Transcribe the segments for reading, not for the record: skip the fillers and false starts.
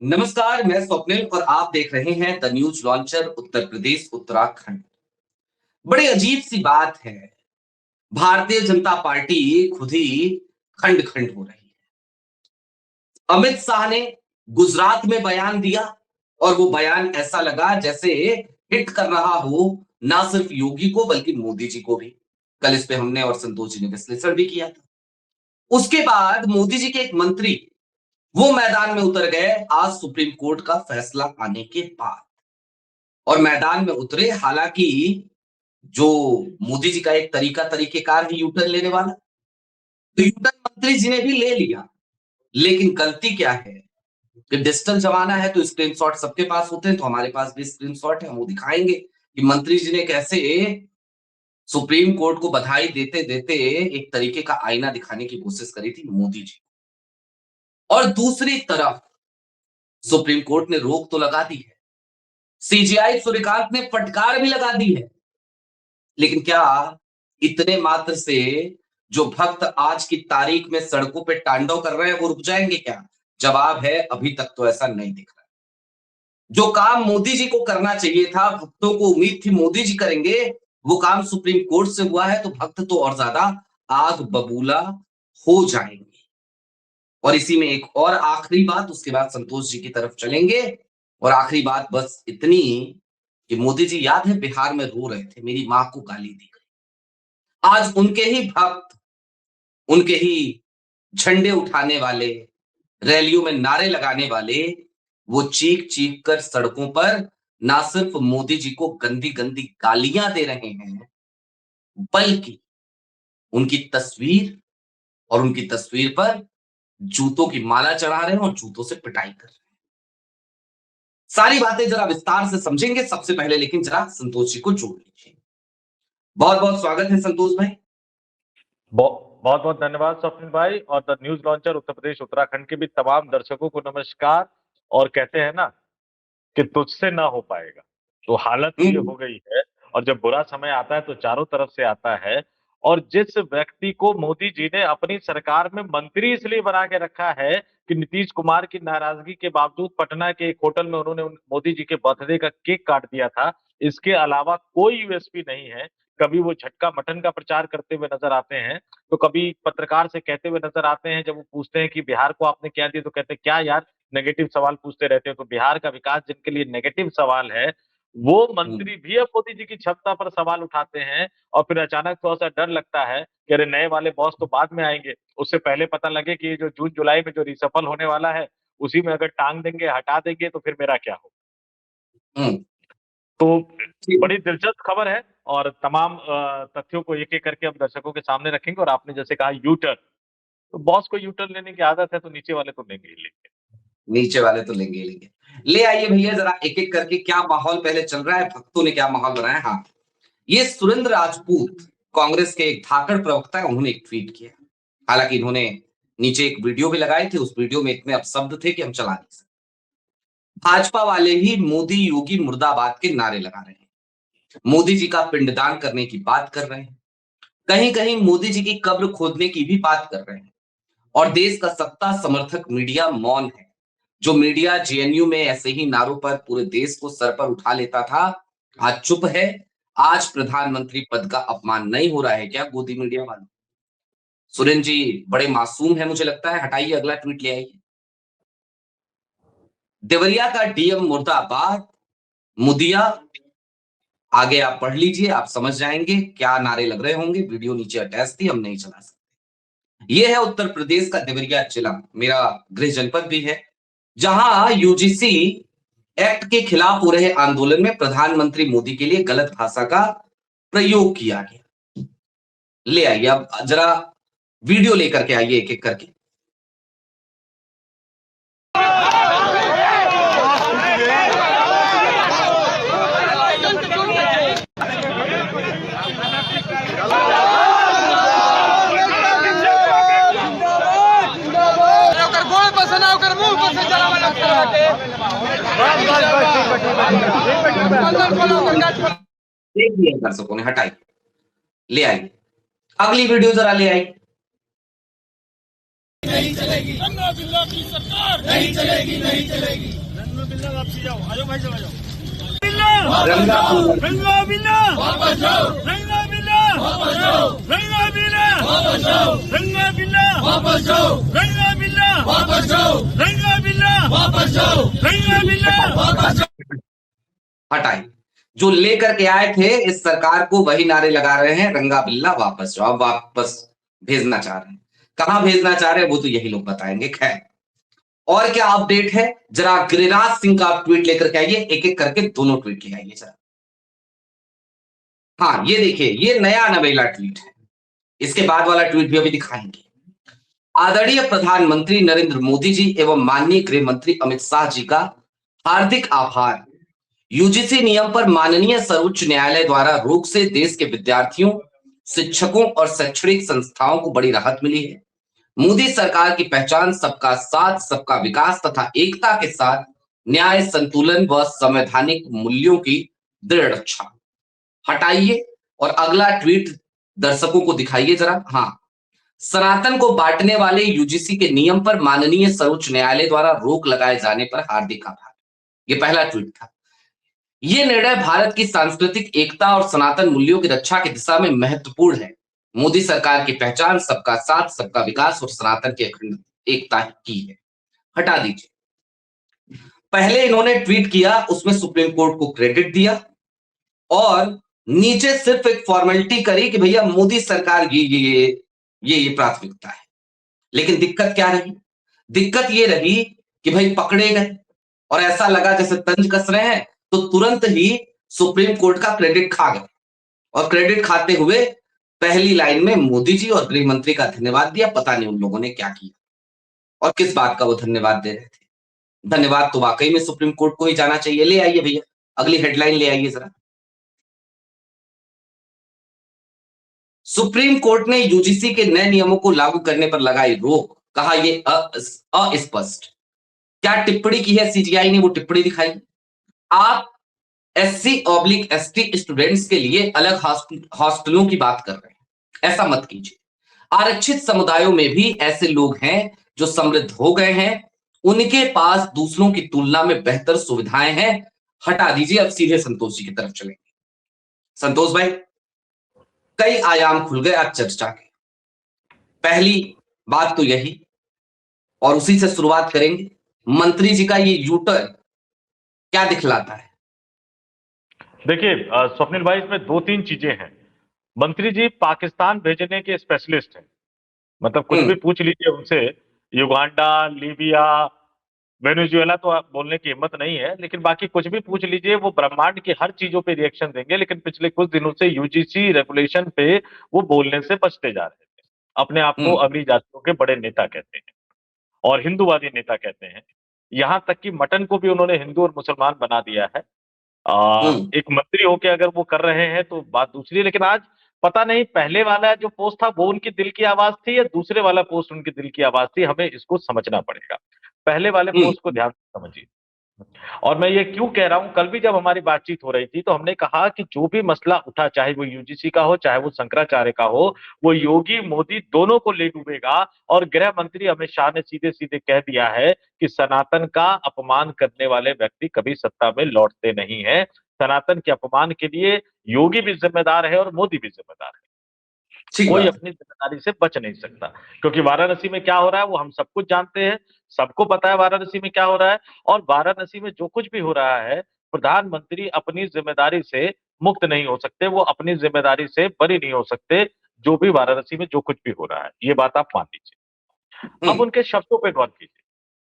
नमस्कार, मैं स्वप्निल और आप देख रहे हैं the news launcher Uttar Pradesh Uttarakhand. बड़ी अजीब सी बात है। भारतीय जनता पार्टी खुद ही खंड खंड हो रही है। अमित शाह ने गुजरात में बयान दिया और वो बयान ऐसा लगा जैसे हिट कर रहा हो ना सिर्फ योगी को बल्कि मोदी जी को भी। कल इस पे हमने और संतोष जी ने विश्लेषण भी किया था। उसके बाद मोदी जी के एक मंत्री वो मैदान में उतर गए आज सुप्रीम कोर्ट का फैसला आने के बाद और मैदान में उतरे। हालांकि जो मोदी जी का एक तरीकेकार है यूटर्न लेने वाला, तो यूटर्न मंत्री जी ने भी ले लिया। लेकिन गलती क्या है कि डिजिटल जमाना है तो स्क्रीनशॉट सबके पास होते हैं, तो हमारे पास भी स्क्रीनशॉट है, हम वो दिखाएंगे कि मंत्री जी ने कैसे सुप्रीम कोर्ट को बधाई देते देते एक तरीके का आईना दिखाने की कोशिश करी थी मोदी जी। और दूसरी तरफ सुप्रीम कोर्ट ने रोक तो लगा दी है, सीजीआई सूर्यकांत ने फटकार भी लगा दी है। लेकिन क्या इतने मात्र से जो भक्त आज की तारीख में सड़कों पे तांडव कर रहे हैं वो रुक जाएंगे क्या? जवाब है अभी तक तो ऐसा नहीं दिख रहा। जो काम मोदी जी को करना चाहिए था, भक्तों को उम्मीद थी मोदी जी करेंगे, वो काम सुप्रीम कोर्ट से हुआ है, तो भक्त तो और ज्यादा आग बबूला हो जाएंगे। और इसी में एक और आखिरी बात, उसके बाद संतोष जी की तरफ चलेंगे। और आखिरी बात बस इतनी कि मोदी जी याद है बिहार में रो रहे थे, मेरी मां को गाली दी गई। आज उनके ही भक्त, उनके ही झंडे उठाने वाले, रैलियों में नारे लगाने वाले, वो चीख चीख कर सड़कों पर ना सिर्फ मोदी जी को गंदी गंदी गालियां दे रहे हैं, बल्कि उनकी तस्वीर और उनकी तस्वीर पर जूतों की माला चढ़ा रहे हैं और जूतों से पिटाई कर रहे हैं। सारी बातें जरा विस्तार से समझेंगे। सबसे पहले लेकिन जरा संतोष जी को जोड़ लीजिए। बहुत बहुत स्वागत है संतोष भाई। बहुत बहुत धन्यवाद स्वप्निल भाई और the news launcher Uttar Pradesh Uttarakhand के भी तमाम दर्शकों को नमस्कार। और कहते हैं ना कि तुझसे ना हो पाएगा, तो हालत ही ये हम्म। हो गई है। और जब बुरा समय आता है तो चारों तरफ से आता है। और जिस व्यक्ति को मोदी जी ने अपनी सरकार में मंत्री इसलिए बना के रखा है कि नीतीश कुमार की नाराजगी के बावजूद पटना के एक होटल में उन्होंने मोदी जी के बर्थडे का केक काट दिया था, इसके अलावा कोई यूएसपी नहीं है। कभी वो झटका मटन का प्रचार करते हुए नजर आते हैं, तो कभी पत्रकार से कहते हुए नजर आते हैं। जब वो पूछते हैं कि बिहार को आपने क्या दिया, तो कहते हैं क्या यार नेगेटिव सवाल पूछते रहते हो। तो बिहार का विकास जिनके लिए नेगेटिव सवाल है, वो हम्म। मंत्री भी अब मोदी जी की क्षमता पर सवाल उठाते हैं। और फिर अचानक थोड़ा सा डर लगता है कि अरे नए वाले बॉस तो बाद में आएंगे, उससे पहले पता लगे कि ये जो जून जुलाई में जो रिसफल होने वाला है, उसी में अगर टांग देंगे, हटा देंगे, तो फिर मेरा क्या हो। हम्म। तो ठीक। बड़ी दिलचस्प खबर है। और तमाम तथ्यों को एक एक करके हम दर्शकों के सामने रखेंगे। और आपने जैसे कहा यू टर्न, तो बॉस को यू टर्न लेने की आदत है, तो नीचे वाले तो लेंगे ही लेंगे। नीचे वाले तो लेंगे ही लेंगे। ले आइए भैया जरा एक एक करके क्या माहौल पहले चल रहा है, भक्तों ने क्या माहौल बनाया। हाँ, ये सुरेंद्र राजपूत कांग्रेस के एक धाकड़ प्रवक्ता है, उन्होंने एक ट्वीट किया। हालांकि इन्होंने नीचे एक वीडियो भी लगाए थे, उस वीडियो में इतने अपशब्द थे कि हम चला नहीं सकते। भाजपा वाले ही मोदी योगी मुर्दाबाद के नारे लगा रहे हैं, मोदी जी का पिंडदान करने की बात कर रहे हैं, कहीं कहीं मोदी जी की कब्र खोदने की भी बात कर रहे हैं। और देश का सत्ता समर्थक मीडिया मौन है। जो मीडिया जेएनयू में ऐसे ही नारों पर पूरे देश को सर पर उठा लेता था, आज चुप है। आज प्रधानमंत्री पद का अपमान नहीं हो रहा है क्या गोदी मीडिया वालों? सुरेंद्र जी बड़े मासूम है मुझे लगता है। हटाइए, अगला ट्वीट ले आइए। देवरिया का डीएम मुर्दाबाद, मुदिया। आगे आप पढ़ लीजिए, आप समझ जाएंगे क्या नारे लग रहे होंगे। वीडियो नीचे अटैच थी, हम नहीं चला सकते। यह है उत्तर प्रदेश का देवरिया जिला, मेरा गृह जनपद भी है, जहां यूजीसी एक्ट के खिलाफ हो रहे आंदोलन में प्रधानमंत्री मोदी के लिए गलत भाषा का प्रयोग किया गया। ले आइए अब जरा वीडियो लेकर के आइए एक एक करके। देख लिया दर्शकों ने, हटाइए, ले आइए अगली वीडियो जरा ले आइए। नहीं चलेगी, रंगा बिल्ला की सरकार नहीं चलेगी, नहीं चलेगी। रंगा बिल्ला वापसी जाओ, आ जाओ भाई, चला जाओ। रंगा रंगा बिल्ला वापस जाओ, रंगा बिल्ला वापस जाओ, रंगा बिल्ला वापस जाओ, रंगा बिल्ला वापस जाओ, रंगा बिल्ला वापस जाओ, रंगा बिल्ला वापस जाओ, रंगा बिल्ला वापस जाओ। हटाई। जो लेकर के आए थे इस सरकार को वही नारे लगा रहे हैं, रंगा बिल्ला वापस जाओ। अब वापस भेजना चाह रहे हैं, कहां भेजना चाह रहे हैं वो तो यही लोग बताएंगे। खैर, और क्या अपडेट है, जरा गिरिराज सिंह का आप ट्वीट लेकर के आइए, एक एक करके दोनों ट्वीट ले आइए जरा। हाँ, ये देखिए, ये नया नवेला ट्वीट है, इसके बाद वाला ट्वीट भी अभी दिखाएंगे। आदरणीय प्रधानमंत्री नरेंद्र मोदी जी एवं माननीय गृह मंत्री अमित शाह जी का हार्दिक आभार। यूजीसी नियम पर माननीय सर्वोच्च न्यायालय द्वारा रोक से देश के विद्यार्थियों, शिक्षकों और शैक्षणिक संस्थाओं को बड़ी राहत मिली है। मोदी सरकार की पहचान सबका साथ, सबका विकास तथा एकता के साथ न्याय, संतुलन व संवैधानिक मूल्यों की दृढ़ रक्षा। हटाइए और अगला ट्वीट दर्शकों को दिखाइए जरा। हाँ, सनातन को बांटने वाले यूजीसी के नियम पर माननीय सर्वोच्च न्यायालय द्वारा रोक लगाए जाने पर हार्दिक आभार। ये पहला ट्वीट था। ये निर्णय भारत की सांस्कृतिक एकता और सनातन मूल्यों की रक्षा की दिशा में महत्वपूर्ण है। मोदी सरकार की पहचान सबका साथ, सबका विकास और सनातन की अखंड एकता की है। हटा दीजिए। पहले इन्होंने ट्वीट किया, उसमें सुप्रीम कोर्ट को क्रेडिट दिया और नीचे सिर्फ एक फॉर्मेलिटी करी कि भैया मोदी सरकार ये प्राथमिकता है। लेकिन दिक्कत क्या रही? दिक्कत ये रही कि भाई पकड़े गए और ऐसा लगा जैसे तंज कस रहे हैं, तो तुरंत ही सुप्रीम कोर्ट का क्रेडिट खा गए और क्रेडिट खाते हुए पहली लाइन में मोदी जी और गृह मंत्री का धन्यवाद दिया। पता नहीं उन लोगों ने क्या किया और किस बात का वो धन्यवाद दे रहे थे। धन्यवाद तो वाकई में सुप्रीम कोर्ट को ही जाना चाहिए। ले आइए भैया, अगली हेडलाइन ले आइए जरा। सुप्रीम कोर्ट ने यूजीसी के नए नियमों को लागू करने पर लगाई रोक, कहा ये अस्पष्ट। क्या टिप्पणी की है सीजीआई ने, वो टिप्पणी दिखाई। आप SC/ST स्टूडेंट्स के लिए अलग हॉस्टलों की बात कर रहे हैं, ऐसा मत कीजिए। आरक्षित समुदायों में भी ऐसे लोग हैं जो समृद्ध हो गए हैं, उनके पास दूसरों की तुलना में बेहतर सुविधाएं हैं। हटा दीजिए। अब सीधे संतोष जी की तरफ चलेंगे। संतोष भाई, कई आयाम खुल गए आज चर्चा के। पहली बात तो यही, और उसी से शुरुआत करेंगे, मंत्री जी का ये यूटर्न क्या दिखलाता है? देखिए स्वप्निल भाई, इसमें दो तीन चीजें हैं। मंत्री जी पाकिस्तान भेजने के स्पेशलिस्ट हैं। मतलब कुछ भी पूछ लीजिए उनसे, युगांडा, लीबिया, वेनेजुएला तो आप बोलने की हिम्मत नहीं है, लेकिन बाकी कुछ भी पूछ लीजिए, वो ब्रह्मांड की हर चीजों पे रिएक्शन देंगे। लेकिन पिछले कुछ दिनों से यूजीसी रेगुलेशन पे वो बोलने से बचते जा रहे थे। अपने आप को अगली जातियों के बड़े नेता कहते हैं और हिंदूवादी नेता कहते हैं। यहाँ तक कि मटन को भी उन्होंने हिंदू और मुसलमान बना दिया है। एक मंत्री होके अगर वो कर रहे हैं तो बात दूसरी है। लेकिन आज पता नहीं पहले वाला जो पोस्ट था वो उनकी दिल की आवाज थी या दूसरे वाला पोस्ट उनकी दिल की आवाज थी, हमें इसको समझना पड़ेगा। पहले वाले पोस्ट को ध्यान से समझिए। और मैं ये क्यों कह रहा हूं, कल भी जब हमारी बातचीत हो रही थी तो हमने कहा कि जो भी मसला उठा, चाहे वो यूजीसी का हो, चाहे वो शंकराचार्य का हो, वो योगी मोदी दोनों को ले डूबेगा। और गृह मंत्री अमित शाह ने सीधे सीधे कह दिया है कि सनातन का अपमान करने वाले व्यक्ति कभी सत्ता में लौटते नहीं है। सनातन के अपमान के लिए योगी भी जिम्मेदार है और मोदी भी जिम्मेदार है। कोई अपनी जिम्मेदारी से बच नहीं सकता, क्योंकि वाराणसी में क्या हो रहा है वो हम सब कुछ जानते हैं। सबको पता है वाराणसी में क्या हो रहा है। और वाराणसी में जो कुछ भी हो रहा है, प्रधानमंत्री अपनी जिम्मेदारी से मुक्त नहीं हो सकते, वो अपनी जिम्मेदारी से बरी नहीं हो सकते। जो भी वाराणसी में जो कुछ भी हो रहा है, ये बात आप मान लीजिए। अब उनके शब्दों पर गौर कीजिए।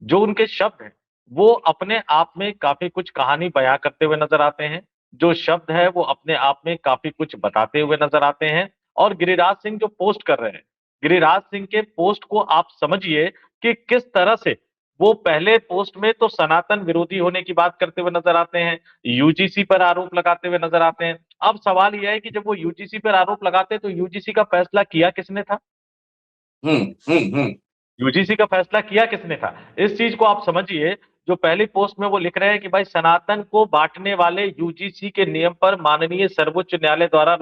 जो उनके शब्द हैं वो अपने आप में काफी कुछ कहानी बयां करते हुए नजर आते हैं। जो शब्द है वो अपने आप में काफी कुछ बताते हुए नजर आते हैं। और गिरिराज सिंह जो पोस्ट कर रहे हैं, गिरिराज सिंह के पोस्ट को आप समझिए कि किस तरह से वो पहले पोस्ट में तो सनातन विरोधी होने की बात करते हुए नजर आते हैं, यूजीसी पर आरोप लगाते हुए नजर आते हैं। अब सवाल यह है कि जब वो यूजीसी पर आरोप लगाते हैं तो यूजीसी का फैसला किया किसने था? यूजीसी का फैसला किया किसने था? इस चीज को आप समझिए। जो पहली पोस्ट में वो लिख रहे हैं कि भाई सनातन को बांटने वाले यूजीसी के नियम पर माननीय सर्वोच्च न्यायालय द्वारा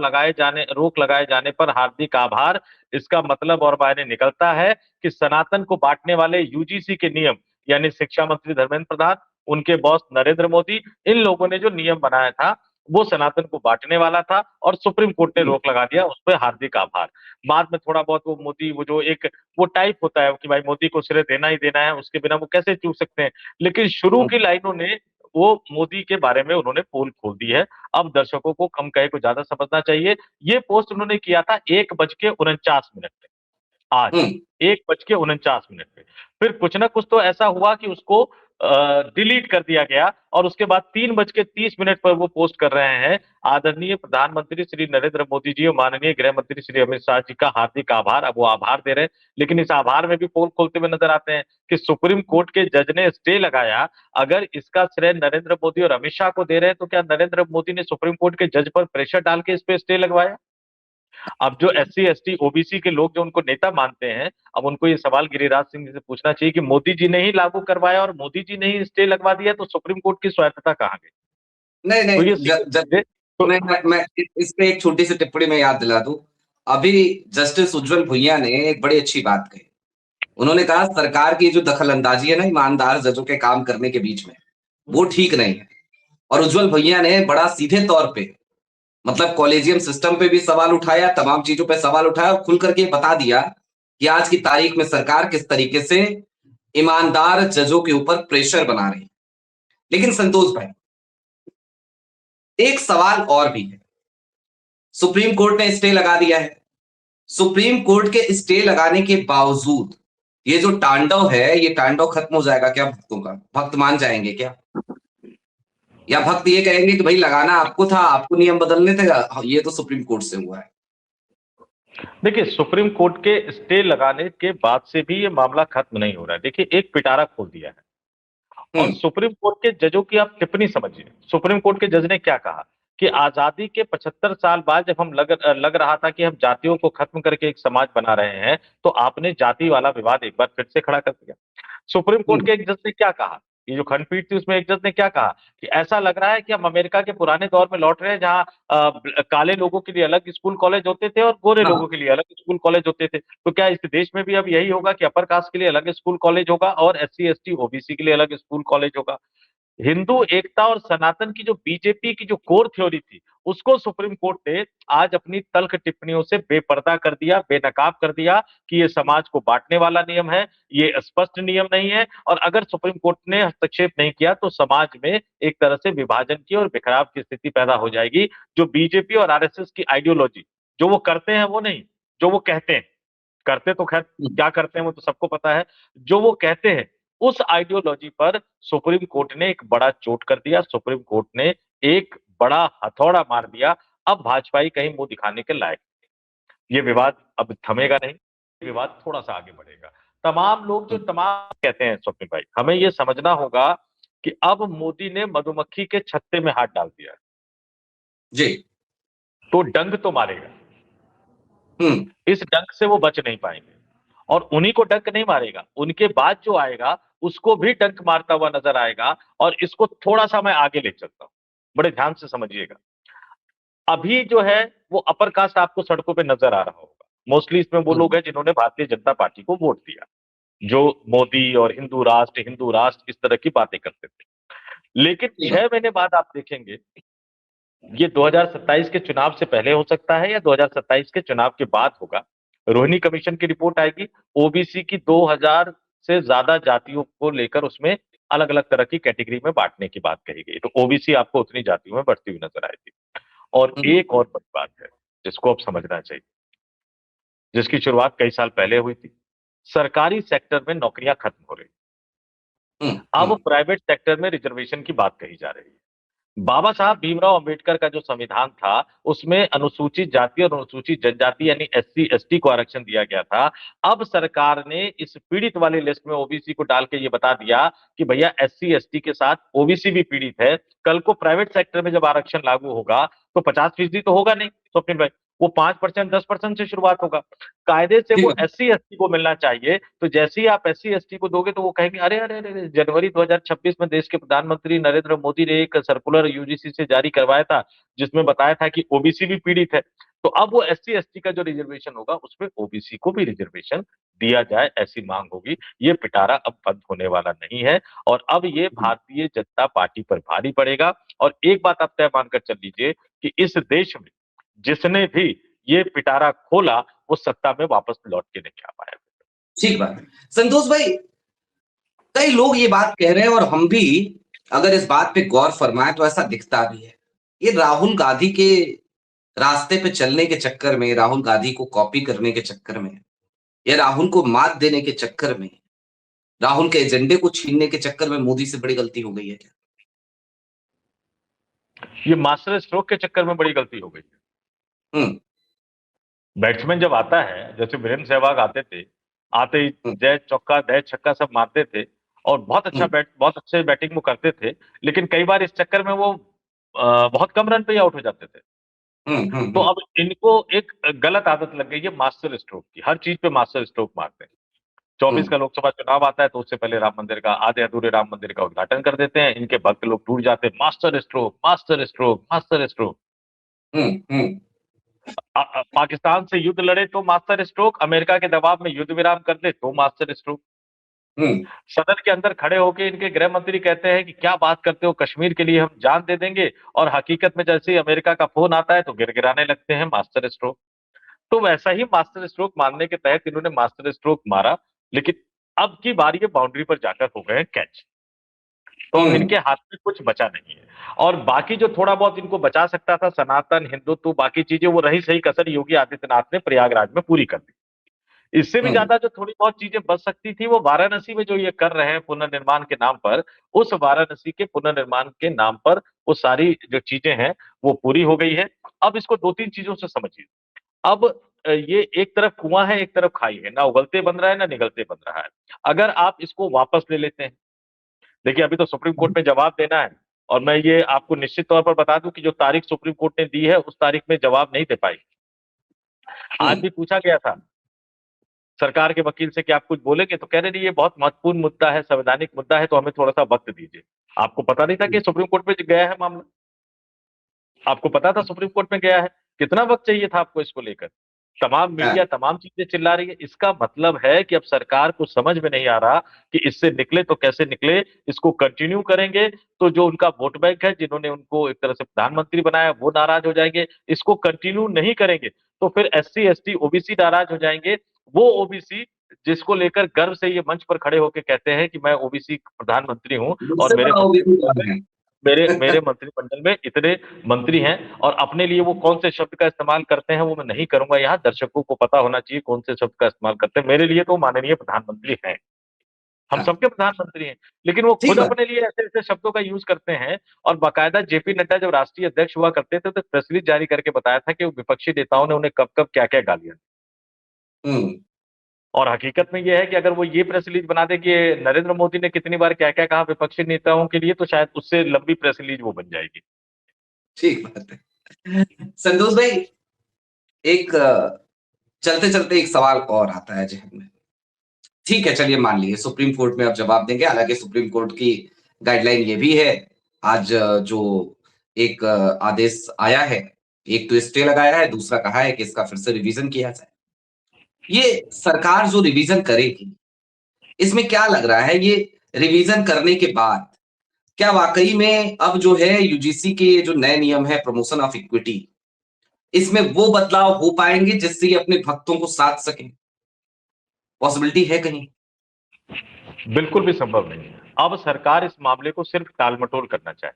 रोक लगाए जाने पर हार्दिक आभार। इसका मतलब और मायने निकलता है कि सनातन को बांटने वाले यूजीसी के नियम, यानी शिक्षा मंत्री धर्मेंद्र प्रधान, उनके बॉस नरेंद्र मोदी, इन लोगों ने जो नियम बनाया था वो सनातन को बांटने वाला था और सुप्रीम कोर्ट ने रोक लगा दिया, उस पर हार्दिक आभार। बाद में थोड़ा बहुत वो मोदी वो जो एक वो टाइप होता है कि भाई मोदी को श्रेय देना ही देना है, उसके बिना वो कैसे चूक सकते हैं। लेकिन शुरू की लाइनों ने वो मोदी के बारे में उन्होंने पोल खोल दी है। अब दर्शकों को कम कहे को ज्यादा समझना चाहिए। ये पोस्ट उन्होंने किया था 1:49 पे, आज हम्म 1:49 पे। फिर कुछ ना कुछ तो ऐसा हुआ कि उसको डिलीट कर दिया गया और उसके बाद 3:30 पर वो पोस्ट कर रहे हैं, आदरणीय प्रधानमंत्री श्री नरेंद्र मोदी जी और माननीय गृह मंत्री श्री अमित शाह जी का हार्दिक आभार। अब वो आभार दे रहे हैं, लेकिन इस आभार में भी पोल खोलते हुए नजर आते हैं कि सुप्रीम कोर्ट के जज ने स्टे लगाया। अगर इसका श्रेय नरेंद्र मोदी और अमित शाह को दे रहे हैं तो क्या नरेंद्र मोदी ने सुप्रीम कोर्ट के जज पर प्रेशर डाल के इस पे स्टे लगवाया? अब जो एससी एसटी ओबीसी के लोग जो उनको नेता मानते हैं, अब उनको ये सवाल गिरिराज सिंह जी से पूछना चाहिए कि मोदी जी ने ही लागू करवाया और मोदी जी ने ही स्टे लगवा दिया, तो सुप्रीम कोर्ट की स्वायत्तता कहाँ गई? नहीं तो नहीं ये सीधी चीजें तो मैं इस पे एक छोटी सी टिप्पणी में याद दिला दूं। अभी जस्टिस उज्जवल भुइयां ने एक बड़ी अच्छी बात कही। उन्होंने कहा सरकार की जो दखल अंदाजी है ना ईमानदार जजों के काम करने के बीच में, वो ठीक नहीं है। और उज्जवल भुइयां ने बड़ा सीधे तौर पे मतलब कॉलेजियम सिस्टम पे भी सवाल उठाया, तमाम चीजों पे सवाल उठाया और खुल करके बता दिया कि आज की तारीख में सरकार किस तरीके से ईमानदार जजों के ऊपर प्रेशर बना रही है। लेकिन संतोष भाई, एक सवाल और भी है। सुप्रीम कोर्ट ने स्टे लगा दिया है। सुप्रीम कोर्ट के स्टे लगाने के बावजूद ये जो तांडव है, ये तांडव खत्म हो जाएगा क्या भक्तों का? भक्त मान जाएंगे क्या? या भक्त ये कहेंगे कि भाई लगाना आपको था, आपको नियम बदलने थे, ये तो सुप्रीम कोर्ट से हुआ है। देखिए, सुप्रीम कोर्ट के स्टे लगाने के बाद से भी ये मामला खत्म नहीं हो रहा है। देखिए, एक पिटारा खोल दिया है और सुप्रीम कोर्ट के जजों की आप टिप्पणी समझिए। सुप्रीम कोर्ट के जज ने क्या कहा कि आजादी के 75 साल बाद जब हम लग रहा था कि हम जातियों को खत्म करके एक समाज बना रहे हैं, तो आपने जाति वाला विवाद एक बार फिर से खड़ा कर दिया। सुप्रीम कोर्ट के एक जज ने क्या कहा, ये जो खंडपीठ थी उसमें एक जज ने क्या कहा कि ऐसा लग रहा है कि हम अमेरिका के पुराने दौर में लौट रहे हैं, जहां काले लोगों के लिए अलग स्कूल कॉलेज होते थे और गोरे हाँ। लोगों के लिए अलग स्कूल कॉलेज होते थे। तो क्या इस देश में भी अब यही होगा कि अपर कास्ट के लिए अलग स्कूल कॉलेज होगा और एससी एसटी ओबीसी के लिए अलग स्कूल कॉलेज होगा? हिंदू एकता और सनातन की जो बीजेपी की जो कोर थ्योरी थी, उसको सुप्रीम कोर्ट ने आज अपनी तल्ख टिप्पणियों से बेपर्दा कर दिया, बेनकाब कर दिया कि ये समाज को बांटने वाला नियम है, ये स्पष्ट नियम नहीं है। और अगर सुप्रीम कोर्ट ने हस्तक्षेप नहीं किया तो समाज में एक तरह से विभाजन की और बिखराव की स्थिति पैदा हो जाएगी। जो बीजेपी और आरएसएस की आइडियोलॉजी, जो वो करते हैं वो नहीं, जो वो कहते हैं, करते तो खैर क्या करते हैं वो तो सबको पता है, जो वो कहते हैं उस आइडियोलॉजी पर सुप्रीम कोर्ट ने एक बड़ा चोट कर दिया। सुप्रीम कोर्ट ने एक बड़ा हथौड़ा मार दिया। अब भाजपाई कहीं मुंह दिखाने के लायक नहीं। ये विवाद अब थमेगा नहीं, विवाद थोड़ा सा आगे बढ़ेगा। तमाम लोग जो तमाम कहते हैं स्वप्निल भाई, हमें ये समझना होगा कि अब मोदी ने मधुमक्खी के छत्ते में हाथ डाल दिया है, जी। तो डंक तो मारेगा। इस डंक से वो बच नहीं पाएंगे और उन्हीं को डंक नहीं मारेगा, उनके बाद जो आएगा उसको भी डंक मारता हुआ नजर आएगा। और इसको थोड़ा सा मैं आगे ले चलता हूं, बड़े ध्यान से समझिएगा। अभी जो है वो अपर कास्ट आपको सड़कों पे नजर आ रहा होगा। मोस्टली इसमें वो लोग हैं जिन्होंने भारतीय जनता पार्टी को वोट दिया, जो मोदी और हिंदू राष्ट्र इस तरह की बातें करते थे। लेकिन 6 महीने बाद आप देखेंगे, ये 2027 के चुनाव से पहले हो सकता है या 2027 के चुनाव के बाद होगा। रोहिणी कमीशन की रिपोर्ट आएगी, ओबीसी की 2000 से ज्यादा जातियों को लेकर उसमें अलग अलग तरह की कैटेगरी में बांटने की बात कही गई, तो ओबीसी आपको उतनी जातियों में बढ़ती हुई नजर आएगी। और एक और बड़ी बात है जिसको अब समझना चाहिए, जिसकी शुरुआत कई साल पहले हुई थी। सरकारी सेक्टर में नौकरियां खत्म हो रही, अब प्राइवेट सेक्टर में रिजर्वेशन की बात कही जा रही है। बाबा साहब भीमराव अंबेडकर का जो संविधान था उसमें अनुसूचित जाति और अनुसूचित जनजाति यानी एससी एसटी को आरक्षण दिया गया था। अब सरकार ने इस पीड़ित वाली लिस्ट में ओबीसी को डाल के ये बता दिया कि भैया एससी एसटी के साथ ओबीसी भी पीड़ित है। कल को प्राइवेट सेक्टर में जब आरक्षण लागू होगा तो 50% तो होगा नहीं स्वप्निल भाई, वो 5% 10% से शुरुआत होगा। कायदे से ठीक वो है। एससी एसटी को मिलना चाहिए। तो जैसे ही आप एससी एसटी को दोगे तो वो कहेंगे अरे अरे अरे, जनवरी 2026 में देश के प्रधानमंत्री नरेंद्र मोदी ने एक सर्कुलर यूजीसी से जारी करवाया था, जिसमें बताया था कि ओबीसी भी पीड़ित है। तो अब वो एससी एसटी का जो रिजर्वेशन होगा उसमें ओबीसी को भी रिजर्वेशन दिया जाए, ऐसी मांग होगी। ये पिटारा अब बंद होने वाला नहीं है और अब ये भारतीय जनता पार्टी पर भारी पड़ेगा। और एक बात आप तय मानकर चल लीजिए कि इस देश में जिसने भी ये पिटारा खोला वो सत्ता में वापस लौट के नहीं आ पाया। ठीक बात है। संतोष भाई, कई लोग ये बात कह रहे हैं और हम भी अगर इस बात पे गौर फरमाएं तो ऐसा दिखता भी है। ये राहुल गांधी के रास्ते पे चलने के चक्कर में, राहुल गांधी को कॉपी करने के चक्कर में, या राहुल को मात देने के चक्कर में, राहुल के एजेंडे को छीनने के चक्कर में मोदी से बड़ी गलती हो गई है क्या? ये मास्टर स्ट्रोक के चक्कर में बड़ी गलती हो गई। हम्म। बैट्समैन जब आता है, जैसे वीरेंद्र सहवाग आते थे, आते ही हम्म। जय चौका जय छक्का सब मारते थे और हम्म। बहुत अच्छे बैटिंग वो करते थे। लेकिन कई बार इस चक्कर में वो बहुत कम रन पे ही आउट हो जाते थे। हम्म। तो अब इनको एक गलत आदत लग गई है मास्टर स्ट्रोक की, हर चीज पे मास्टर स्ट्रोक मारते हैं। 24 हम्म। का लोकसभा चुनाव आता है तो उससे पहले राम मंदिर का, आधे अधूरे राम मंदिर का उद्घाटन कर देते हैं। इनके भक्त लोग टूट जाते हैं, master stroke master stroke master stroke. हम्म। हम्म। पाकिस्तान से युद्ध लड़े तो मास्टर स्ट्रोक, अमेरिका के दबाव में युद्ध विराम कर दे तो मास्टर स्ट्रोक। हम्म। सदन के अंदर खड़े होकर इनके गृह मंत्री कहते हैं कि क्या बात करते हो, कश्मीर के लिए हम जान दे देंगे, और हकीकत में जैसे ही अमेरिका का फोन आता है तो गिड़गिड़ाने लगते हैं, मास्टर स्ट्रोक। तो वैसा ही मास्टर स्ट्रोक मारने के तहत इन्होंने मास्टर स्ट्रोक मारा। लेकिन अब की बार ये बाउंड्री पर जाकर हो गए कैच। तो अब हम्म। इनके हाथ में कुछ बचा नहीं है। और बाकी जो थोड़ा बहुत इनको बचा सकता था, सनातन हिंदुत्व बाकी चीजें, वो रही सही कसर योगी आदित्यनाथ ने प्रयागराज में पूरी कर दी। इससे भी हम्म। ज्यादा जो थोड़ी बहुत चीजें बच सकती थी वो वाराणसी में जो ये कर रहे हैं पुनर्निर्माण के नाम पर, उस वाराणसी के पुनर्निर्माण के नाम पर वो सारी जो चीजें हैं वो पूरी हो गई है। अब इसको दो तीन चीजों से समझिए। अब ये एक तरफ कुआं है, एक तरफ खाई है, ना उगलते बन रहा है ना निगलते बन रहा है। अगर आप इसको वापस ले लेते हैं, देखिए अभी तो सुप्रीम कोर्ट में जवाब देना है, और मैं ये आपको निश्चित तौर पर बता दूं कि जो तारीख सुप्रीम कोर्ट ने दी है उस तारीख में जवाब नहीं दे पाई। आज हम्म। भी पूछा गया था सरकार के वकील से कि आप कुछ बोलेंगे, तो कह रहे नहीं ये बहुत महत्वपूर्ण मुद्दा है, संवैधानिक मुद्दा है, तो हमें थोड़ा सा वक्त दीजिए। आपको पता नहीं था कि सुप्रीम कोर्ट में गया है मामला? आपको पता था सुप्रीम कोर्ट में गया है? कितना वक्त चाहिए था आपको इसको लेकर? तमाम हाँ। मीडिया तमाम चीजें चिल्ला रही है। इसका मतलब है कि अब सरकार को समझ में नहीं आ रहा कि इससे निकले तो कैसे निकले। इसको कंटिन्यू करेंगे तो जो उनका वोट बैंक है, जिन्होंने उनको एक तरह से प्रधानमंत्री बनाया, वो नाराज हो जाएंगे। इसको कंटिन्यू नहीं करेंगे तो फिर एससी एसटी ओबीसी नाराज हो जाएंगे। वो ओबीसी जिसको लेकर गर्व से ये मंच पर खड़े होकर कहते हैं कि मैं ओबीसी प्रधानमंत्री हूं और मुझसे बड़ा ओबीसी कौन है? मेरे मेरे मंत्रिमंडल में इतने मंत्री हैं, और अपने लिए वो कौन से शब्द का इस्तेमाल करते हैं वो मैं नहीं करूंगा। यहाँ दर्शकों को पता होना चाहिए कौन से शब्द का इस्तेमाल करते हैं। मेरे लिए तो माननीय प्रधानमंत्री हैं, हम हाँ। सबके प्रधानमंत्री हैं। लेकिन वो ठीक खुद बात। अपने लिए ऐसे ऐसे शब्दों का यूज करते हैं। और बाकायदा जेपी नड्डा जब राष्ट्रीय अध्यक्ष हुआ करते थे तो प्रेस रिलीज जारी करके बताया था कि विपक्षी नेताओं ने उन्हें कब कब क्या क्या गालियां दी। हम्म। और हकीकत में यह है कि अगर वो ये प्रेस रिलीज बना दे कि ये नरेंद्र मोदी ने कितनी बार क्या क्या कहा विपक्षी नेताओं के लिए, तो शायद उससे लंबी प्रेस रिलीज वो बन जाएगी। ठीक बात है। संतोष भाई, एक चलते चलते एक सवाल और आता है जहन में। ठीक है, चलिए मान लिए सुप्रीम कोर्ट में अब जवाब देंगे। हालांकि सुप्रीम कोर्ट की गाइडलाइन ये भी है, आज जो एक आदेश आया है, एक तो स्टे लगाया है, दूसरा कहा है कि इसका फिर से रिवीजन किया जाए। ये सरकार जो रिवीजन करेगी, इसमें क्या लग रहा है, ये रिवीजन करने के बाद क्या वाकई में अब जो है यूजीसी के ये जो नए नियम है प्रमोशन ऑफ इक्विटी, इसमें वो बदलाव हो पाएंगे जिससे ये अपने भक्तों को साध सकें? पॉसिबिलिटी है कहीं? बिल्कुल भी संभव नहीं है। अब सरकार इस मामले को सिर्फ टालमटोल करना चाहे,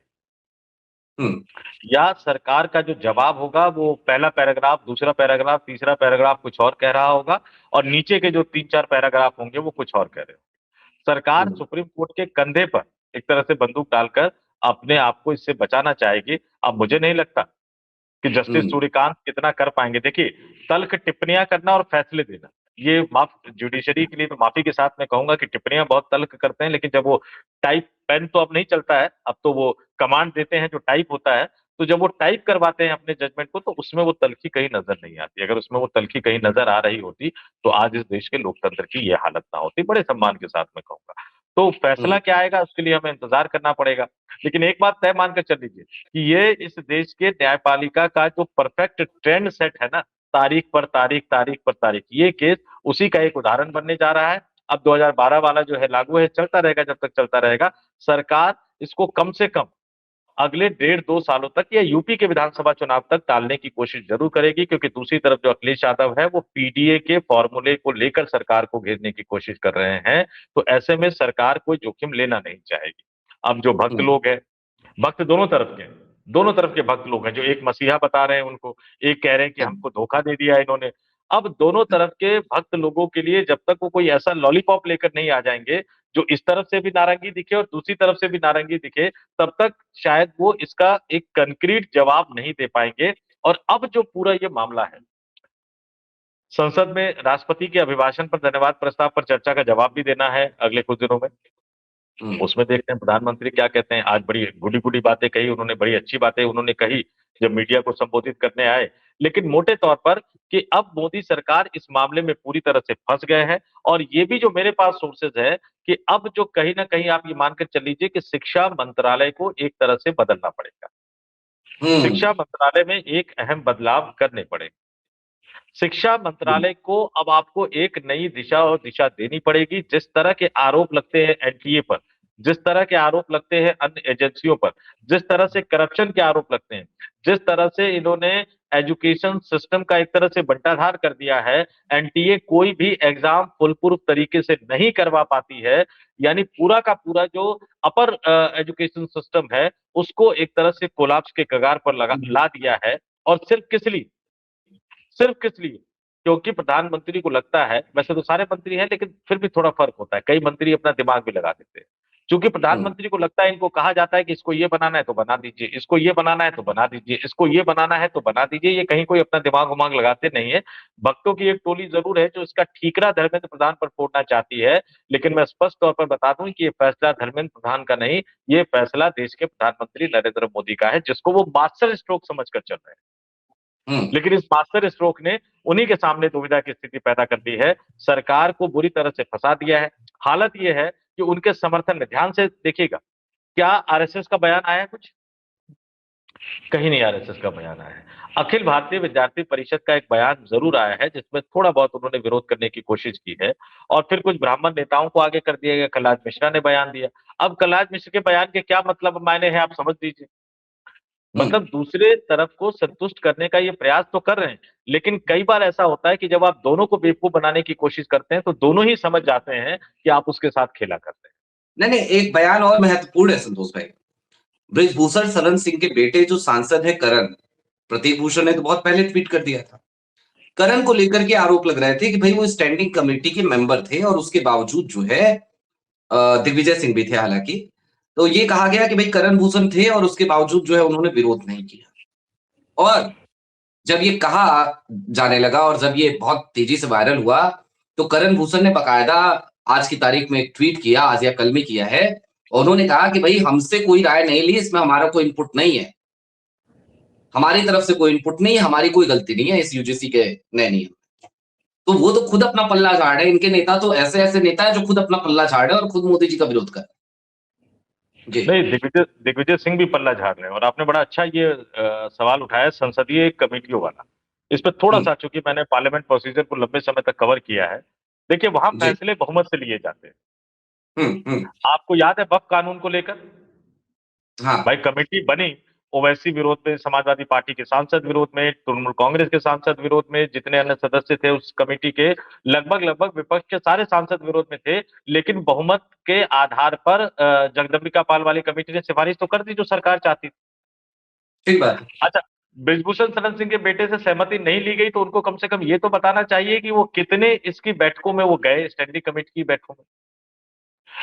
हम्म। या सरकार का जो जवाब होगा वो पहला पैराग्राफ, दूसरा पैराग्राफ, तीसरा पैराग्राफ कुछ और कह रहा होगा, और नीचे के जो 3-4 पैराग्राफ होंगे वो कुछ और कह रहे होंगे। सरकार हम्म। सुप्रीम कोर्ट के कंधे पर एक तरह से बंदूक डालकर अपने आप को इससे बचाना चाहेगी। अब मुझे नहीं लगता कि जस्टिस हम्म। सूर्यकांत कितना कर पाएंगे। देखिए, तल्ख टिप्पणियां करना और फैसले देना, ये माफ जुडिशरी के लिए तो माफी के साथ मैं कहूंगा कि टिप्पणियां बहुत तल्ख करते हैं, लेकिन जब वो टाइप पेन तो अब नहीं चलता है, अब तो वो कमांड देते हैं जो टाइप होता है, तो जब वो टाइप करवाते हैं अपने जजमेंट को, तो उसमें वो तल्खी कहीं नजर नहीं आती। अगर उसमें वो तल्खी कहीं नजर आ रही होती तो आज इस देश के लोकतंत्र की ये हालत ना होती। बड़े सम्मान के साथ मैं कहूंगा। तो फैसला क्या आएगा उसके लिए हमें इंतजार करना पड़ेगा। लेकिन एक बात तय मानकर चल लीजिए कि ये इस देश के न्यायपालिका का जो परफेक्ट ट्रेंड सेट है ना, तारीख पर तारीख, तारीख पर तारीख, ये केस उसी का एक उदाहरण बनने जा रहा है। अब 2012 वाला जो है लागू है, चलता रहेगा जब तक चलता रहेगा। सरकार इसको कम से कम अगले 1.5-2 सालों तक या यूपी के विधानसभा चुनाव तक टालने की कोशिश जरूर करेगी, क्योंकि दूसरी तरफ जो अखिलेश यादव है वो पीडीए के फॉर्मूले को लेकर सरकार को घेरने की कोशिश कर रहे हैं। तो ऐसे में सरकार कोई जोखिम लेना नहीं चाहेगी। अब जो भक्त लोग हैं, भक्त दोनों तरफ के हैं, दोनों तरफ के भक्त लोग हैं, जो एक मसीहा बता रहे हैं उनको, एक कह रहे हैं कि हमको धोखा दे दिया इन्होंने। अब दोनों तरफ के भक्त लोगों के लिए जब तक वो कोई ऐसा लॉलीपॉप लेकर नहीं आ जाएंगे जो इस तरफ से भी नारंगी दिखे और दूसरी तरफ से भी नारंगी दिखे, तब तक शायद वो इसका एक कंक्रीट जवाब नहीं दे पाएंगे। और अब जो पूरा ये मामला है, संसद में राष्ट्रपति के अभिभाषण पर धन्यवाद प्रस्ताव पर चर्चा का जवाब भी देना है अगले कुछ दिनों में। उसमें देखते हैं प्रधानमंत्री क्या कहते हैं। आज बड़ी गुडी गुडी बातें कही उन्होंने, बड़ी अच्छी बातें उन्होंने कही जब मीडिया को संबोधित करने आए। लेकिन मोटे तौर पर कि अब मोदी सरकार इस मामले में पूरी तरह से फंस गए हैं। और ये भी जो मेरे पास सोर्सेज है कि अब जो कहीं ना कहीं आप ये मानकर चल लीजिए कि शिक्षा मंत्रालय को एक तरह से बदलना पड़ेगा। शिक्षा मंत्रालय में एक अहम बदलाव करने पड़ेंगे। शिक्षा मंत्रालय को अब आपको एक नई दिशा और दिशा देनी पड़ेगी। जिस तरह के आरोप लगते हैं एनटीए पर, जिस तरह के आरोप लगते हैं अन्य एजेंसियों पर, जिस तरह से करप्शन के आरोप लगते हैं, जिस तरह से इन्होंने एजुकेशन सिस्टम का एक तरह से बंटाधार कर दिया है, एनटीए कोई भी एग्जाम फुल प्रूफ तरीके से नहीं करवा पाती है। यानी पूरा का पूरा जो अपर एजुकेशन सिस्टम है उसको एक तरह से कोलैप्स के कगार पर ला दिया है। और सिर्फ किस लिए? क्योंकि प्रधानमंत्री को लगता है, वैसे तो सारे मंत्री हैं लेकिन फिर भी थोड़ा फर्क होता है, कई मंत्री अपना दिमाग भी लगा देते हैं। क्योंकि प्रधानमंत्री को लगता है, इनको कहा जाता है कि इसको ये बनाना है तो बना दीजिए, इसको ये बनाना है तो बना दीजिए, इसको ये बनाना है तो बना दीजिए। ये कहीं कोई अपना दिमाग उमाग लगाते नहीं है। भक्तों की एक टोली जरूर है जो इसका ठीकरा धर्मेंद्र प्रधान पर फोड़ना चाहती है। लेकिन मैं स्पष्ट तौर पर बता दूं कि ये फैसला धर्मेंद्र प्रधान का नहीं, ये फैसला देश के प्रधानमंत्री नरेंद्र मोदी का है, जिसको वो मास्टर स्ट्रोक समझकर चल रहे हैं। लेकिन इस मास्टर स्ट्रोक ने उन्हीं के सामने दुविधा की स्थिति पैदा कर दी है, सरकार को बुरी तरह से फंसा दिया है। हालत यह है कि उनके समर्थन में, ध्यान से देखिएगा, क्या आरएसएस का बयान आया है? कुछ कहीं नहीं आरएसएस का बयान आया है। अखिल भारतीय विद्यार्थी परिषद का एक बयान जरूर आया है जिसमें थोड़ा बहुत उन्होंने विरोध करने की कोशिश की है। और फिर कुछ ब्राह्मण नेताओं को आगे कर दिया गया। कलराज मिश्रा ने बयान दिया। अब कलराज मिश्र के बयान के क्या मतलब मायने हैं आप समझ लीजिए। मतलब दूसरे तरफ को संतुष्ट करने का ये प्रयास तो कर रहे हैं, लेकिन कई बार ऐसा होता है कि जब आप दोनों को बेवकूफ बनाने की कोशिश करते हैं तो दोनों ही समझ जाते हैं कि आप उसके साथ खेला करते हैं। नहीं नहीं, एक बयान और महत्वपूर्ण है संतोष भाई। बृजभूषण शरण सिंह के बेटे जो सांसद है करण, प्रतीक भूषण ने तो बहुत पहले ट्वीट कर दिया था। करण को लेकर के आरोप लग रहे थे कि भाई वो स्टैंडिंग कमेटी के मेंबर थे और उसके बावजूद जो है दिग्विजय सिंह भी थे हालांकि, तो ये कहा गया कि भाई करण भूषण थे और उसके बावजूद जो है उन्होंने विरोध नहीं किया। और जब ये कहा जाने लगा और जब ये बहुत तेजी से वायरल हुआ, तो करण भूषण ने बकायदा आज की तारीख में एक ट्वीट किया, आज या कल में किया है। उन्होंने कहा कि भाई हमसे कोई राय नहीं ली, इसमें हमारा कोई इनपुट नहीं है, हमारी तरफ से कोई इनपुट नहीं है, हमारी कोई गलती नहीं है इस यूजीसी के नए नियम। तो वो तो खुद अपना पल्ला झाड़ रहे हैं। इनके नेता तो ऐसे ऐसे नेता है जो खुद अपना पल्ला झाड़ रहे हैं और खुद मोदी जी का विरोध कर रहे हैं। नहीं, दिग्विजय सिंह भी पल्ला झाड़ रहे हैं। और आपने बड़ा अच्छा ये सवाल उठाया संसदीय कमेटियों वाला। इस पर थोड़ा सा, चूंकि मैंने पार्लियामेंट प्रोसीजर को लंबे समय तक कवर किया है, देखिए वहां फैसले बहुमत से लिए जाते हैं। आपको याद है वक्फ कानून को लेकर? हाँ भाई, कमेटी बनी, ओवैसी विरोध में, समाजवादी पार्टी के सांसद विरोध में, तृणमूल कांग्रेस के सांसद विरोध में, जितने अन्य सदस्य थे उस कमेटी के लगभग विपक्ष के सारे सांसद विरोध में थे। लेकिन बहुमत के आधार पर जगदम्बिका पाल वाली कमेटी ने सिफारिश तो कर दी जो सरकार चाहती थी। ठीक बात। अच्छा, बृजभूषण शरण सिंह के बेटे से सहमति नहीं ली गई तो उनको कम से कम ये तो बताना चाहिए कि वो कितने इसकी बैठकों में वो गए, स्टैंडिंग कमेटी की बैठकों में।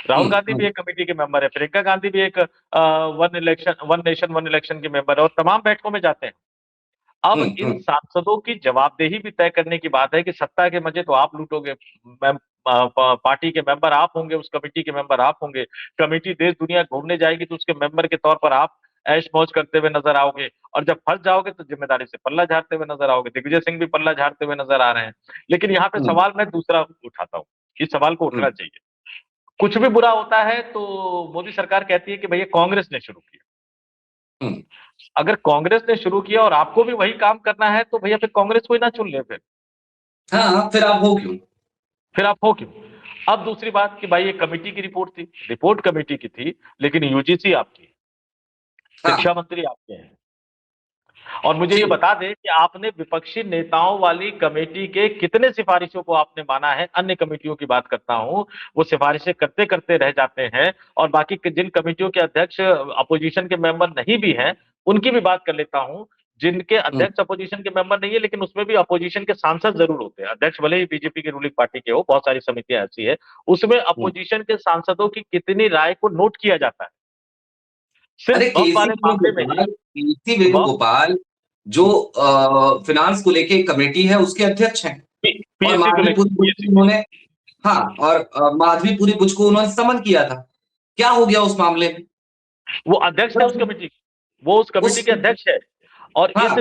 राहुल गांधी भी एक कमेटी के मेंबर है, प्रियंका गांधी भी एक वन नेशन वन इलेक्शन के मेंबर है और तमाम बैठकों में जाते हैं। अब इन सांसदों की जवाबदेही भी तय करने की बात है कि सत्ता के मजे तो आप लूटोगे, पार्टी के मेंबर आप होंगे, उस कमेटी के मेंबर आप होंगे। कमेटी देश दुनिया घूमने जाएगी तो उसके मेंबर के तौर पर आप ऐश मौज करते हुए नजर आओगे, और जब फंस जाओगे तो जिम्मेदारी से पल्ला झाड़ते हुए नजर आओगे। दिग्विजय सिंह भी पल्ला झाड़ते हुए नजर आ रहे हैं। लेकिन यहाँ पे हम्म, सवाल मैं दूसरा उठाता हूँ, इस सवाल को उठना हम्म, चाहिए। कुछ भी बुरा होता है तो मोदी सरकार कहती है कि भैया कांग्रेस ने शुरू किया। हम्म। अगर कांग्रेस ने शुरू किया और आपको भी वही काम करना है तो भैया फिर कांग्रेस को ही ना चुन ले। हाँ, फिर आप हो क्यों? फिर आप हो क्यों? अब दूसरी बात कि भाई ये कमेटी की रिपोर्ट थी, रिपोर्ट कमेटी की थी, लेकिन यूजीसी आपकी, हाँ, शिक्षा मंत्री आपके हैं। और मुझे ये जी, बता दें कि आपने विपक्षी नेताओं वाली कमेटी के कितने सिफारिशों को आपने माना है। अन्य कमेटियों की बात करता हूं, वो सिफारिशें करते करते रह जाते हैं। और बाकी जिन कमेटियों के अध्यक्ष अपोजिशन के मेंबर नहीं भी हैं, उनकी भी बात कर लेता हूं। जिनके हम्म, अध्यक्ष अपोजिशन के मेंबर नहीं है, लेकिन उसमें भी अपोजिशन के सांसद जरूर होते हैं। अध्यक्ष भले ही बीजेपी की रूलिंग पार्टी के हो, बहुत सारी समितियां ऐसी है, उसमें हम्म। अपोजिशन के सांसदों की कितनी राय को नोट किया जाता है। अरे सिर्फ वक्फ वाले मामले में ही केसी वक्फ वेणुगोपाल जो फिनांस को लेके कमेटी है उसके अध्यक्ष हैं। और पीएससी को माधवीपुरी बुच लेकर को उन्होंने, हाँ, और माधवीपुरी बुच को उन्होंने समन किया था। क्या हो गया उस मामले में? वो अध्यक्ष है उस कमेटी की, वो उस कमेटी उस के अध्यक्ष है। और हाँ,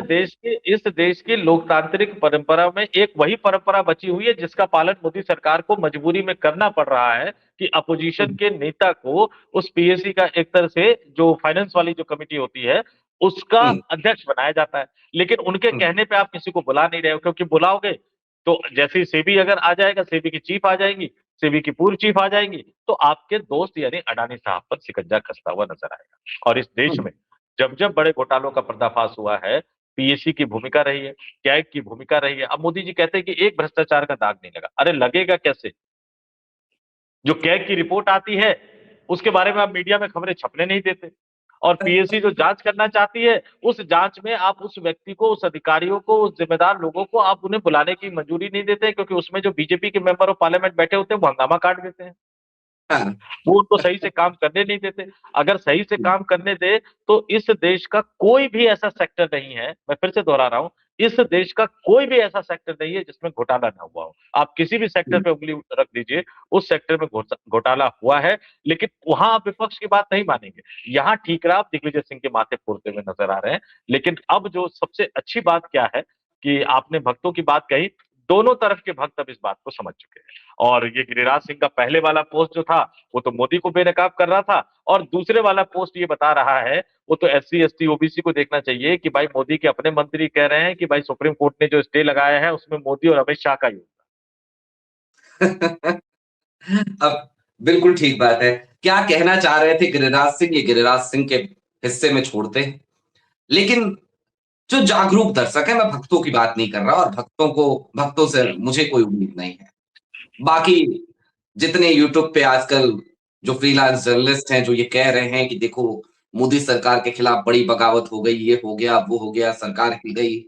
इस देश की लोकतांत्रिक परंपरा में एक वही परंपरा बची हुई है जिसका पालन मोदी सरकार को मजबूरी में करना पड़ रहा है कि अपोजिशन के नेता को उस पीएससी का एक तरह से जो फाइनेंस वाली जो कमेटी होती है उसका हम्म, अध्यक्ष बनाया जाता है। लेकिन उनके हम्म, कहने पे आप किसी को बुला नहीं रहे हो, क्योंकि बुलाओगे तो जैसे ही सेबी अगर आ जाएगा, सेबी की चीफ आ जाएगी, सेबी की पूर्व चीफ आ जाएंगी, तो आपके दोस्त यानी अडानी साहब पर शिकंजा कसता हुआ नजर आएगा। और इस देश हम्म, में जब जब बड़े घोटालों का पर्दाफाश हुआ है, पीएससी की भूमिका रही है, कैग की भूमिका रही है। अब मोदी जी कहते हैं कि एक भ्रष्टाचार का दाग नहीं लगा। अरे लगेगा कैसे? जो कैग की रिपोर्ट आती है उसके बारे में आप मीडिया में खबरें छपने नहीं देते। और पीएससी जो जांच करना चाहती है, उस जांच में आप उस व्यक्ति को, उस अधिकारियों को, उस जिम्मेदार लोगों को आप उन्हें बुलाने की मंजूरी नहीं देते, क्योंकि उसमें जो बीजेपी के मेंबर ऑफ पार्लियामेंट बैठे होते हैं वो हंगामा काट देते हैं। हाँ, वो उनको सही से काम करने नहीं देते। अगर सही से काम करने दे तो इस देश का कोई भी ऐसा सेक्टर नहीं है, मैं फिर से दोहरा रहा हूं, इस देश का कोई भी ऐसा सेक्टर नहीं है जिसमें घोटाला ना हुआ हो। आप किसी भी सेक्टर पे उंगली रख दीजिए, उस सेक्टर में घोटाला हुआ है। लेकिन वहां आप विपक्ष की बात नहीं मानेंगे। यहाँ ठीकरा आप दिग्विजय सिंह के माथे फोड़ते हुए नजर आ रहे हैं। लेकिन अब जो सबसे अच्छी बात क्या है कि आपने भक्तों की बात कही, दोनों तरफ के भक्त अब इस बात को समझ चुके हैं। और ये गिरिराज सिंह का पहले वाला पोस्ट जो था वो तो मोदी को बेनकाब कर रहा था, और दूसरे वाला पोस्ट ये बता रहा है, वो तो एससी एसटी ओबीसी को देखना चाहिए कि भाई मोदी के अपने मंत्री कह रहे हैं कि भाई सुप्रीम कोर्ट ने जो स्टे लगाया है उसमें मोदी और अमित शाह का यूज। अब बिल्कुल ठीक बात है। क्या कहना चाह रहे थे गिरिराज सिंह, ये गिरिराज सिंह के हिस्से में छोड़ते हैं। लेकिन जो जागरूक दर्शक है, मैं भक्तों की बात नहीं कर रहा, और भक्तों से मुझे कोई उम्मीद नहीं है। बाकी जितने यूट्यूब पे आजकल जो फ्रीलांस जर्नलिस्ट हैं जो ये कह रहे हैं कि देखो मोदी सरकार के खिलाफ बड़ी बगावत हो गई, ये हो गया, वो हो गया, सरकार हिल गई,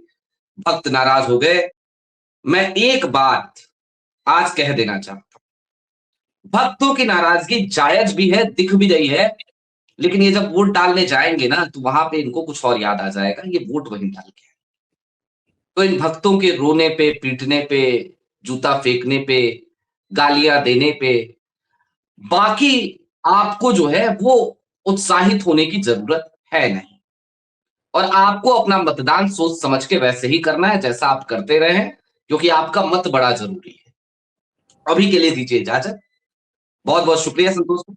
भक्त नाराज हो गए। मैं एक बात आज कह देना चाहता हूं, भक्तों की नाराजगी जायज भी है, दिख भी रही है। लेकिन ये जब वोट डालने जाएंगे ना तो वहां पे इनको कुछ और याद आ जाएगा, ये वोट वहीं डाल के। तो इन भक्तों के रोने पे, पीटने पे, जूता फेंकने पे, गालियां देने पे, बाकी आपको जो है वो उत्साहित होने की जरूरत है नहीं। और आपको अपना मतदान सोच समझ के वैसे ही करना है जैसा आप करते रहे हैं, क्योंकि आपका मत बड़ा जरूरी है। अभी के लिए दीजिए इजाजत। बहुत बहुत शुक्रिया संतोष।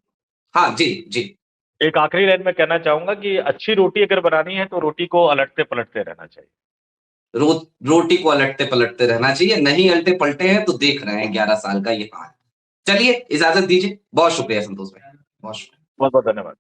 हाँ जी, जी। एक आखिरी लाइन में कहना चाहूंगा कि अच्छी रोटी अगर बनानी है तो रोटी को अलटते पलटते रहना चाहिए। रोटी को अलटते पलटते रहना चाहिए, नहीं अलटे पलटे हैं तो देख रहे हैं 11 साल का ये हाल। चलिए इजाजत दीजिए। बहुत शुक्रिया संतोष भाई, बहुत शुक्रिया। बहुत बहुत धन्यवाद।